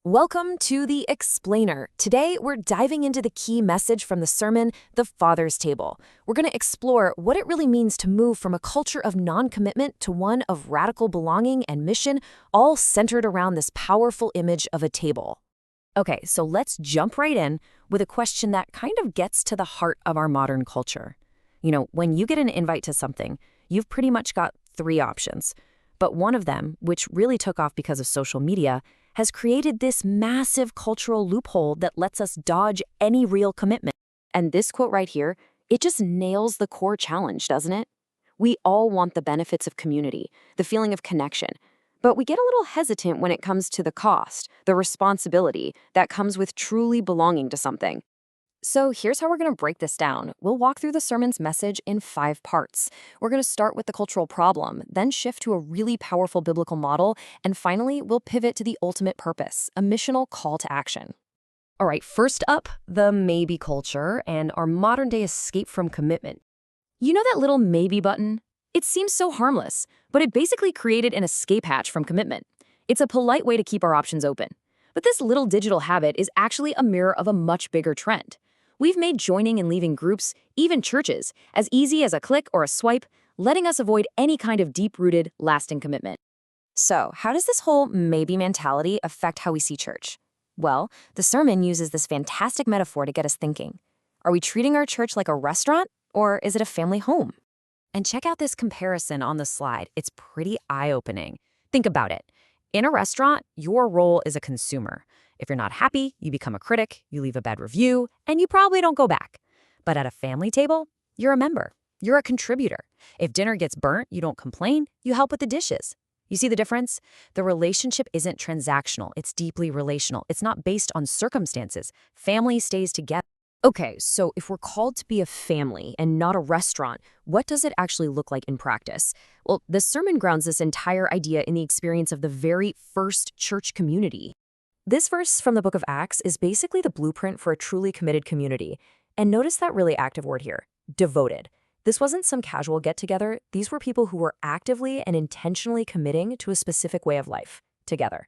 Welcome to The Explainer. Today, we're diving into the key message from the sermon, The Father's Table. We're going to explore what it really means to move from a culture of non-commitment to one of radical belonging and mission, all centered around this powerful image of a table. Okay, so let's jump right in with a question that kind of gets to the heart of our modern culture. When you get an invite to something, you've pretty much got three options. But one of them, which really took off because of social media, has created this massive cultural loophole that lets us dodge any real commitment. And this quote right here, it just nails the core challenge, doesn't it? We all want the benefits of community, the feeling of connection, but we get a little hesitant when it comes to the cost, the responsibility that comes with truly belonging to something. So here's how we're going to break this down. We'll walk through the sermon's message in 5 parts. We're going to start with the cultural problem, then shift to a really powerful biblical model, and finally, we'll pivot to the ultimate purpose, a missional call to action. All right, first up, the maybe culture and our modern-day escape from commitment. You know that little maybe button? It seems so harmless, but it basically created an escape hatch from commitment. It's a polite way to keep our options open. But this little digital habit is actually a mirror of a much bigger trend. We've made joining and leaving groups, even churches, as easy as a click or a swipe, letting us avoid any kind of deep-rooted, lasting commitment. So, how does this whole maybe mentality affect how we see church? Well, the sermon uses this fantastic metaphor to get us thinking. Are we treating our church like a restaurant, or is it a family home? And check out this comparison on the slide. It's pretty eye-opening. Think about it. In a restaurant, your role is a consumer. If you're not happy, you become a critic, you leave a bad review, and you probably don't go back. But at a family table, you're a member. You're a contributor. If dinner gets burnt, you don't complain, you help with the dishes. You see the difference? The relationship isn't transactional, it's deeply relational. It's not based on circumstances. Family stays together. Okay, so if we're called to be a family and not a restaurant, what does it actually look like in practice? Well, the sermon grounds this entire idea in the experience of the very first church community. This verse from the book of Acts is basically the blueprint for a truly committed community. And notice that really active word here, devoted. This wasn't some casual get-together. These were people who were actively and intentionally committing to a specific way of life together.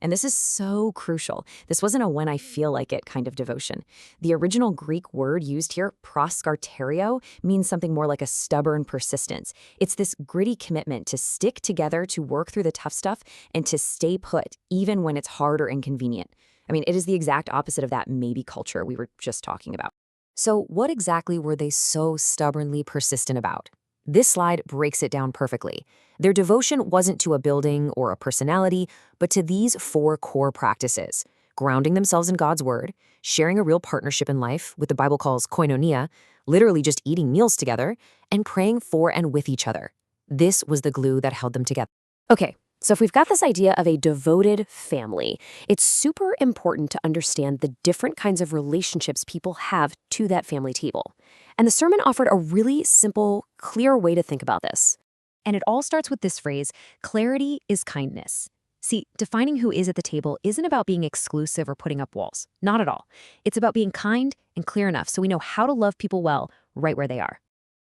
And this is so crucial. This wasn't a when I feel like it kind of devotion. The original Greek word used here, proskarterio, means something more like a stubborn persistence. It's this gritty commitment to stick together, to work through the tough stuff, and to stay put, even when it's hard or inconvenient. I mean, it is the exact opposite of that maybe culture we were just talking about. So what exactly were they so stubbornly persistent about? This slide breaks it down perfectly. Their devotion wasn't to a building or a personality, but to these 4 core practices: grounding themselves in God's word, sharing a real partnership in life, what the Bible calls koinonia, literally just eating meals together, and praying for and with each other. This was the glue that held them together. Okay, so if we've got this idea of a devoted family, it's super important to understand the different kinds of relationships people have to that family table. And the sermon offered a really simple, clear way to think about this. And it all starts with this phrase, clarity is kindness. See, defining who is at the table isn't about being exclusive or putting up walls. Not at all. It's about being kind and clear enough so we know how to love people well right where they are.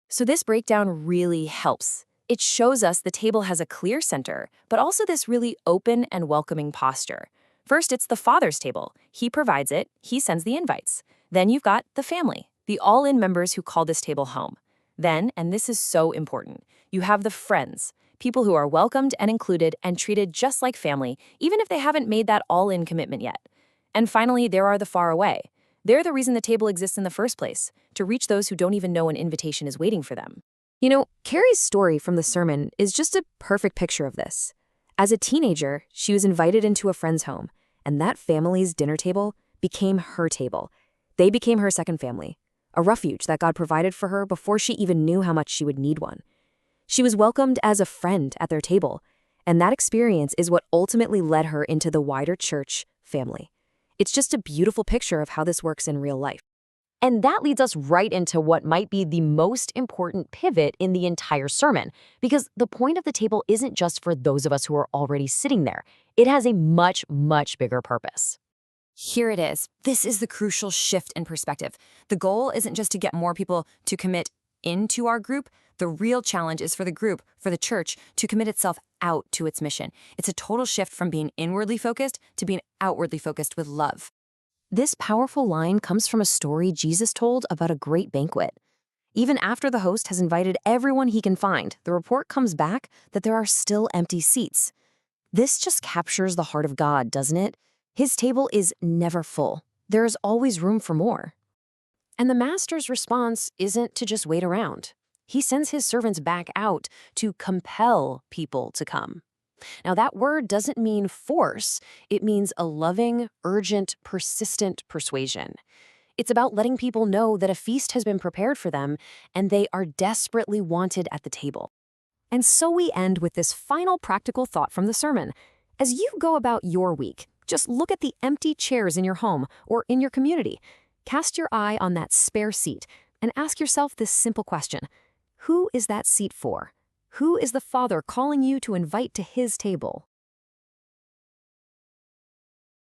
So this breakdown really helps. It shows us the table has a clear center, but also this really open and welcoming posture. First, it's the Father's table. He provides it. He sends the invites. Then you've got the family, the all-in members who call this table home. Then, and this is so important, you have the friends, people who are welcomed and included and treated just like family, even if they haven't made that all-in commitment yet. And finally, there are the far away. They're the reason the table exists in the first place, to reach those who don't even know an invitation is waiting for them. Carrie's story from the sermon is just a perfect picture of this. As a teenager, she was invited into a friend's home, and that family's dinner table became her table. They became her second family, a refuge that God provided for her before she even knew how much she would need one. She was welcomed as a friend at their table, and that experience is what ultimately led her into the wider church family. It's just a beautiful picture of how this works in real life. And that leads us right into what might be the most important pivot in the entire sermon, because the point of the table isn't just for those of us who are already sitting there. It has a much, much bigger purpose. Here it is. This is the crucial shift in perspective. The goal isn't just to get more people to commit into our group, the real challenge is for the group, for the church, to commit itself out to its mission. It's a total shift from being inwardly focused to being outwardly focused with love. This powerful line comes from a story Jesus told about a great banquet. Even after the host has invited everyone he can find, the report comes back that there are still empty seats. This just captures the heart of God, doesn't it? His table is never full. There is always room for more. And the master's response isn't to just wait around. He sends his servants back out to compel people to come. Now, that word doesn't mean force. It means a loving, urgent, persistent persuasion. It's about letting people know that a feast has been prepared for them and they are desperately wanted at the table. And so we end with this final practical thought from the sermon. As you go about your week, just look at the empty chairs in your home or in your community. Cast your eye on that spare seat and ask yourself this simple question. Who is that seat for? Who is the Father calling you to invite to his table?